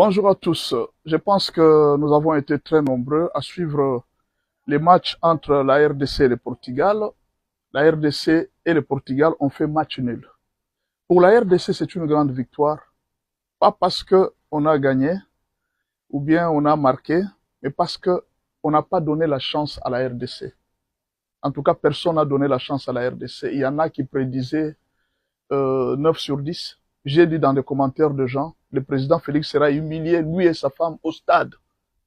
Bonjour à tous. Je pense que nous avons été très nombreux à suivre les matchs entre la RDC et le Portugal. La RDC et le Portugal ont fait match nul. Pour la RDC, c'est une grande victoire, pas parce qu'on a gagné ou bien on a marqué, mais parce qu'on n'a pas donné la chance à la RDC. En tout cas, personne n'a donné la chance à la RDC. Il y en a qui prédisaient 9 sur 10. J'ai dit dans des commentaires de gens, le président Félix sera humilié, lui et sa femme, au stade.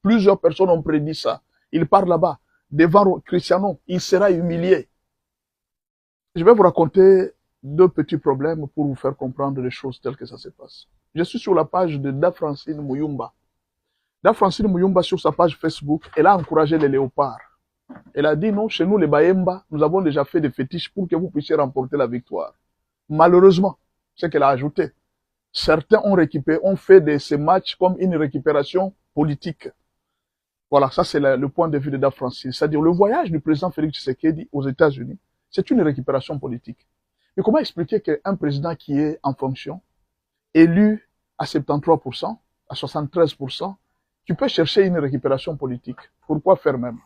Plusieurs personnes ont prédit ça. Il part là-bas, devant Cristiano, il sera humilié. Je vais vous raconter deux petits problèmes pour vous faire comprendre les choses telles que ça se passe. Je suis sur la page de Dafrancine Mouyumba. Dafrancine Mouyumba, sur sa page Facebook, elle a encouragé les léopards. Elle a dit non, chez nous les Baemba, nous avons déjà fait des fétiches pour que vous puissiez remporter la victoire. Malheureusement, ce qu'elle a ajouté, certains ont fait de ces matchs comme une récupération politique. Voilà, ça c'est le point de vue de Dafrancine. C'est-à-dire le voyage du président Félix Tshisekedi aux États-Unis, c'est une récupération politique. Mais comment expliquer qu'un président qui est en fonction, élu à 73%, à 73%, tu peux chercher une récupération politique? Pourquoi faire même?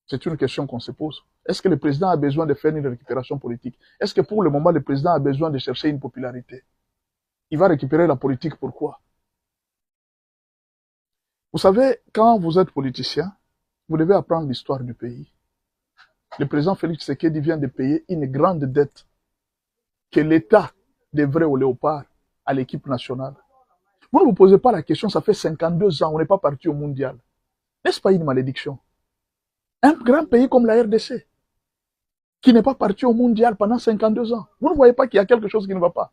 C'est une question qu'on se pose. Est-ce que le président a besoin de faire une récupération politique? Est-ce que pour le moment, le président a besoin de chercher une popularité? Il va récupérer la politique, pourquoi? Vous savez, quand vous êtes politicien, vous devez apprendre l'histoire du pays. Le président Félix Tshisekedi vient de payer une grande dette que l'État devrait au léopard, à l'équipe nationale. Vous ne vous posez pas la question, ça fait 52 ans, on n'est pas parti au mondial. N'est-ce pas une malédiction? Un grand pays comme la RDC, qui n'est pas parti au mondial pendant 52 ans. Vous ne voyez pas qu'il y a quelque chose qui ne va pas?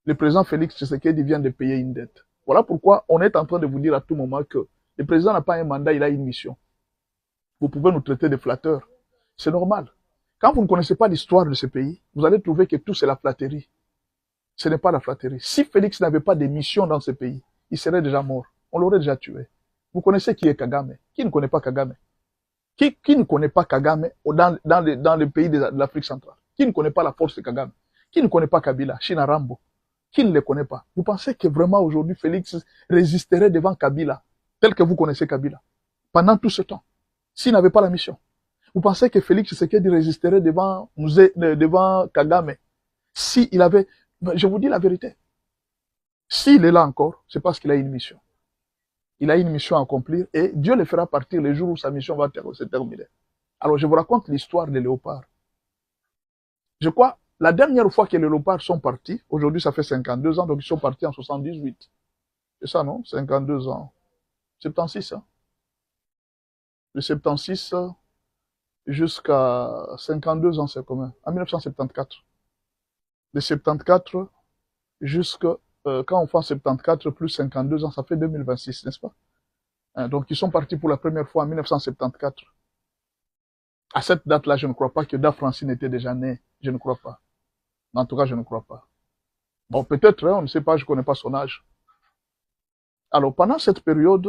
Le président Félix Tshisekedi vient de payer une dette. Voilà pourquoi on est en train de vous dire à tout moment que le président n'a pas un mandat, il a une mission. Vous pouvez nous traiter de flatteurs. C'est normal. Quand vous ne connaissez pas l'histoire de ce pays, vous allez trouver que tout c'est la flatterie. Ce n'est pas la flatterie. Si Félix n'avait pas de mission dans ce pays, il serait déjà mort. On l'aurait déjà tué. Vous connaissez qui est Kagame? Qui ne connaît pas Kagame? Qui ne connaît pas Kagame dans les pays de l'Afrique centrale? Qui ne connaît pas la force de Kagame? Qui ne connaît pas Kabila, China Rambo? Qui ne les connaît pas? Vous pensez que vraiment aujourd'hui Félix résisterait devant Kabila, tel que vous connaissez Kabila, pendant tout ce temps, s'il n'avait pas la mission? Vous pensez que Félix Tshisekedi résisterait devant Kagame s'il avait... Je vous dis la vérité. S'il est là encore, c'est parce qu'il a une mission. Il a une mission à accomplir et Dieu le fera partir le jour où sa mission va se terminer. Alors je vous raconte l'histoire des léopards. Je crois, la dernière fois que les léopards sont partis, aujourd'hui ça fait 52 ans, donc ils sont partis en 78. C'est ça, non? 52 ans. 76, hein? De 76 jusqu'à 52 ans, c'est combien? En 1974. De 74 jusqu'à... quand on fait 74 plus 52 ans, ça fait 2026, n'est-ce pas? Donc, ils sont partis pour la première fois en 1974. À cette date-là, je ne crois pas que Dafrancine était déjà né. Je ne crois pas. En tout cas, je ne crois pas. Bon, peut-être, hein, on ne sait pas, je ne connais pas son âge. Alors, pendant cette période,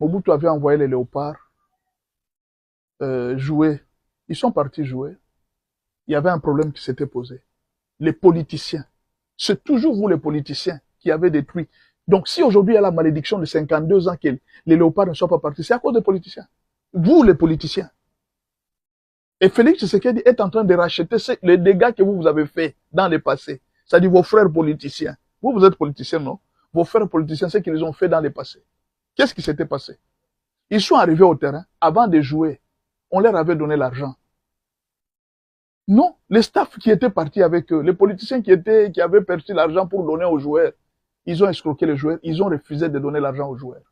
Mobutu avait envoyé les léopards jouer. Ils sont partis jouer. Il y avait un problème qui s'était posé. Les politiciens. C'est toujours vous, les politiciens, qui avez détruit. Donc, si aujourd'hui il y a la malédiction de 52 ans que les léopards ne soient pas partis, c'est à cause des politiciens. Vous, les politiciens. Et Félix Tshisekedi est en train de racheter les dégâts que vous avez faits dans le passé. C'est-à-dire vos frères politiciens. Vous êtes politiciens, non? Vos frères politiciens, ce qu'ils ont fait dans le passé. Qu'est-ce qui s'était passé? Ils sont arrivés au terrain, avant de jouer, on leur avait donné l'argent. Non, les staffs qui étaient partis avec eux, les politiciens qui avaient perçu l'argent pour donner aux joueurs, ils ont escroqué les joueurs, ils ont refusé de donner l'argent aux joueurs.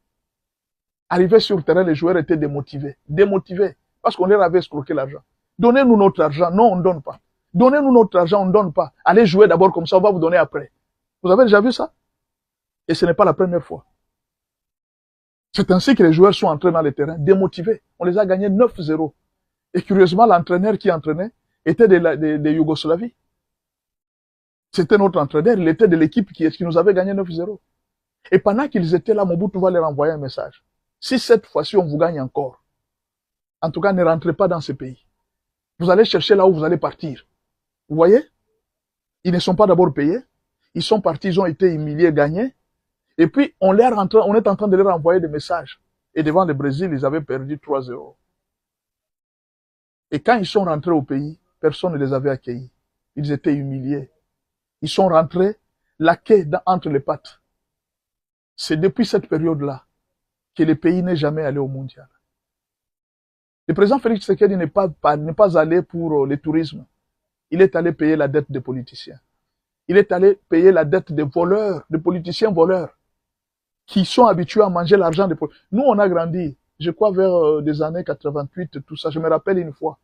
Arrivés sur le terrain, les joueurs étaient démotivés. Démotivés, parce qu'on leur avait escroqué l'argent. Donnez-nous notre argent. Non, on ne donne pas. Donnez-nous notre argent, on ne donne pas. Allez jouer d'abord comme ça, on va vous donner après. Vous avez déjà vu ça? Et ce n'est pas la première fois. C'est ainsi que les joueurs sont entrés dans le terrain, démotivés. On les a gagnés 9-0. Et curieusement, l'entraîneur qui entraînait était de Yougoslavie. C'était notre entraîneur, il était de l'équipe qui nous avait gagné 9-0. Et pendant qu'ils étaient là, Mobutu va leur envoyer un message. Si cette fois-ci on vous gagne encore, en tout cas ne rentrez pas dans ce pays. Vous allez chercher là où vous allez partir. Vous voyez? Ils ne sont pas d'abord payés. Ils sont partis, ils ont été humiliés, gagnés. Et puis, on est en train de leur envoyer des messages. Et devant le Brésil, ils avaient perdu 3-0. Et quand ils sont rentrés au pays, personne ne les avait accueillis. Ils étaient humiliés. Ils sont rentrés, la queue entre les pattes. C'est depuis cette période-là que le pays n'est jamais allé au mondial. Le président Félix Tshisekedi n'est pas allé pour le tourisme. Il est allé payer la dette des politiciens. Il est allé payer la dette des voleurs, des politiciens voleurs, qui sont habitués à manger l'argent des politiciens. Nous, on a grandi, je crois vers des années 88, tout ça. Je me rappelle une fois.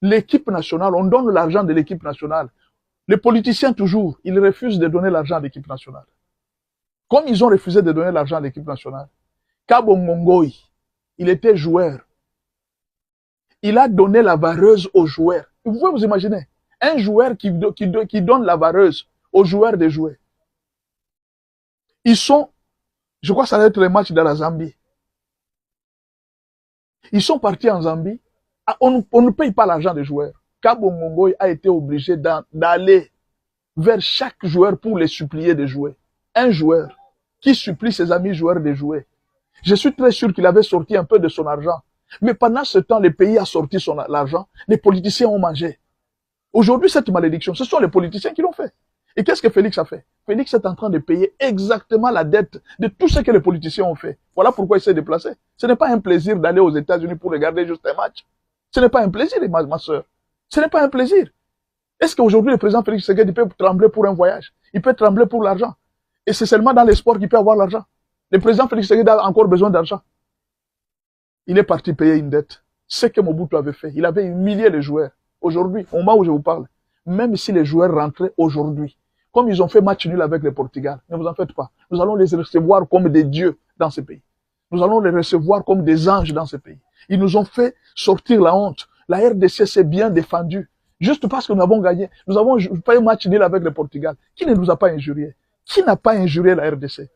L'équipe nationale, on donne l'argent de l'équipe nationale. Les politiciens, toujours, ils refusent de donner l'argent à l'équipe nationale. Comme ils ont refusé de donner l'argent à l'équipe nationale, Kabo Mongoï, il était joueur. Il a donné la vareuse aux joueurs. Vous pouvez vous imaginer, un joueur qui donne la vareuse aux joueurs des jouets. Ils sont, je crois que ça va être le match de la Zambie. Ils sont partis en Zambie. On ne paye pas l'argent des joueurs. Kabo Mongoï a été obligé d'aller vers chaque joueur pour les supplier de jouer. Un joueur qui supplie ses amis joueurs de jouer. Je suis très sûr qu'il avait sorti un peu de son argent. Mais pendant ce temps, le pays a sorti l'argent. Les politiciens ont mangé. Aujourd'hui, cette malédiction, ce sont les politiciens qui l'ont fait. Et qu'est-ce que Félix a fait? Félix est en train de payer exactement la dette de tout ce que les politiciens ont fait. Voilà pourquoi il s'est déplacé. Ce n'est pas un plaisir d'aller aux États-Unis pour regarder juste un match. Ce n'est pas un plaisir, ma soeur. Ce n'est pas un plaisir. Est-ce qu'aujourd'hui, le président Félix Tshisekedi peut trembler pour un voyage? Il peut trembler pour l'argent. Et c'est seulement dans les sports qu'il peut avoir l'argent. Le président Félix Tshisekedi a encore besoin d'argent. Il est parti payer une dette. Ce que Mobutu avait fait. Il avait humilié les joueurs. Aujourd'hui, au moment où je vous parle, même si les joueurs rentraient aujourd'hui, comme ils ont fait match nul avec le Portugal, ne vous en faites pas. Nous allons les recevoir comme des dieux dans ce pays. Nous allons les recevoir comme des anges dans ce pays. Ils nous ont fait sortir la honte. La RDC s'est bien défendue. Juste parce que nous avons gagné. Nous avons fait un match nul avec le Portugal. Qui ne nous a pas injuriés? Qui n'a pas injurié la RDC?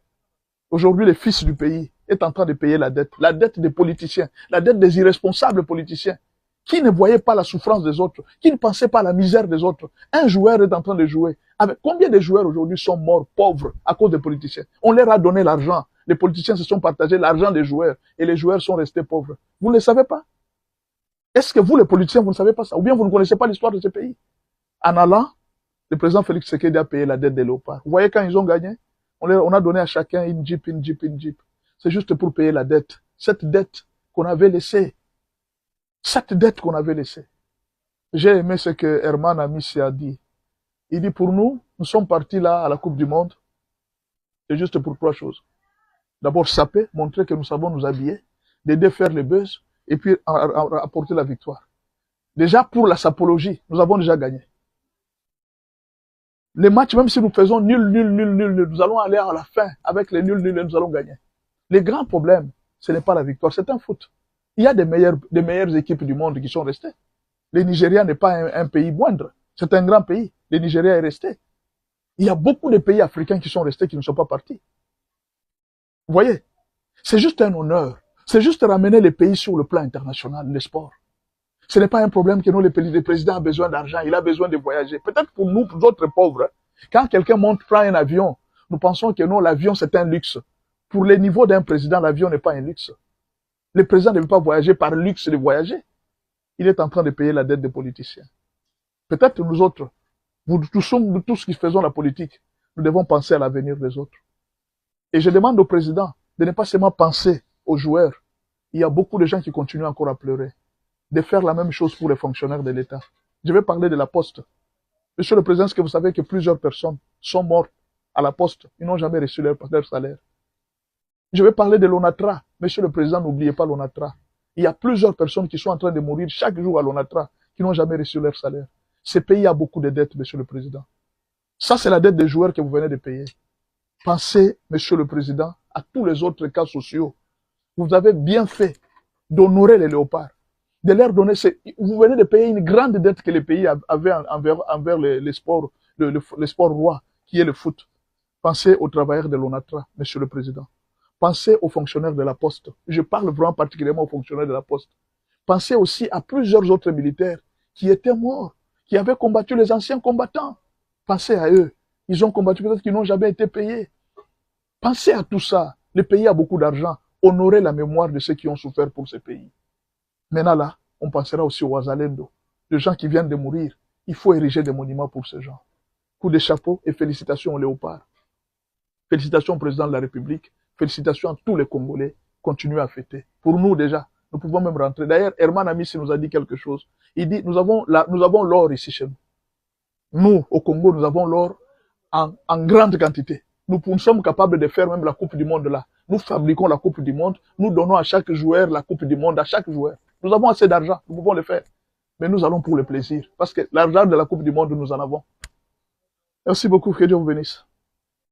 Aujourd'hui, le fils du pays est en train de payer la dette des politiciens, la dette des irresponsables politiciens, qui ne voyaient pas la souffrance des autres, qui ne pensaient pas à la misère des autres. Un joueur est en train de jouer. Combien de joueurs aujourd'hui sont morts pauvres à cause des politiciens? On leur a donné l'argent. Les politiciens se sont partagés l'argent des joueurs et les joueurs sont restés pauvres. Vous ne le savez pas? Est-ce que vous, les politiciens, vous ne savez pas ça? Ou bien vous ne connaissez pas l'histoire de ce pays? En allant, le président Félix Tshisekedi a payé la dette des léopards. Vous voyez, quand ils ont gagné, on a donné à chacun une jeep. C'est juste pour payer la dette. Cette dette qu'on avait laissée. J'ai aimé ce que Herman Amissi a dit. Il dit, pour nous sommes partis là à la Coupe du Monde. C'est juste pour 3 choses. D'abord, saper, montrer que nous savons nous habiller, d'aider à faire les buzz, et puis apporter la victoire. Déjà, pour la sapologie, nous avons déjà gagné. Les matchs, même si nous faisons nul, nous allons aller à la fin avec les nuls et nous allons gagner. Les grands problèmes, ce n'est pas la victoire, c'est un foot. Il y a des meilleures équipes du monde qui sont restées. Le Nigeria n'est pas un pays moindre, c'est un grand pays. Le Nigeria est resté. Il y a beaucoup de pays africains qui sont restés, qui ne sont pas partis. Vous voyez, c'est juste un honneur. C'est juste ramener les pays sur le plan international, le sport. Ce n'est pas un problème que nous, le président a besoin d'argent, il a besoin de voyager. Peut-être pour nous, pour d'autres pauvres, quand quelqu'un prend un avion, nous pensons que non, l'avion c'est un luxe. Pour le niveau d'un président, l'avion n'est pas un luxe. Le président ne veut pas voyager par luxe de voyager. Il est en train de payer la dette des politiciens. Peut-être nous autres, nous tous qui faisons la politique, nous devons penser à l'avenir des autres. Et je demande au président de ne pas seulement penser aux joueurs. Il y a beaucoup de gens qui continuent encore à pleurer. De faire la même chose pour les fonctionnaires de l'État. Je vais parler de la Poste. Monsieur le Président, est-ce que vous savez que plusieurs personnes sont mortes à la Poste? Ils n'ont jamais reçu leur salaire. Je vais parler de l'ONATRA. Monsieur le Président, n'oubliez pas l'ONATRA. Il y a plusieurs personnes qui sont en train de mourir chaque jour à l'ONATRA, qui n'ont jamais reçu leur salaire. Ce pays a beaucoup de dettes, Monsieur le Président. Ça, c'est la dette des joueurs que vous venez de payer. Pensez, Monsieur le Président, à tous les autres cas sociaux. Vous avez bien fait d'honorer les léopards. De leur donner, vous venez de payer une grande dette que les pays avaient envers les sports, le sport roi, qui est le foot. Pensez aux travailleurs de l'ONATRA, Monsieur le Président. Pensez aux fonctionnaires de la Poste. Je parle vraiment particulièrement aux fonctionnaires de la Poste. Pensez aussi à plusieurs autres militaires qui étaient morts, qui avaient combattu les anciens combattants. Pensez à eux. Ils ont combattu peut-être qu'ils n'ont jamais été payés. Pensez à tout ça. Le pays a beaucoup d'argent. Honorez la mémoire de ceux qui ont souffert pour ce pays. Maintenant là, on pensera aussi aux Wazalendo, les gens qui viennent de mourir. Il faut ériger des monuments pour ces gens. Coup de chapeau et félicitations au Léopard. Félicitations au président de la République. Félicitations à tous les Congolais. Continuez à fêter. Pour nous déjà, nous pouvons même rentrer. D'ailleurs, Herman Amissi nous a dit quelque chose. Il dit, nous avons l'or ici chez nous. Nous, au Congo, nous avons l'or en grande quantité. Nous sommes capables de faire même la Coupe du Monde là. Nous fabriquons la Coupe du Monde. Nous donnons à chaque joueur la Coupe du Monde, à chaque joueur. Nous avons assez d'argent. Nous pouvons le faire. Mais nous allons pour le plaisir. Parce que l'argent de la Coupe du Monde, nous en avons. Merci beaucoup. Que Dieu vous bénisse.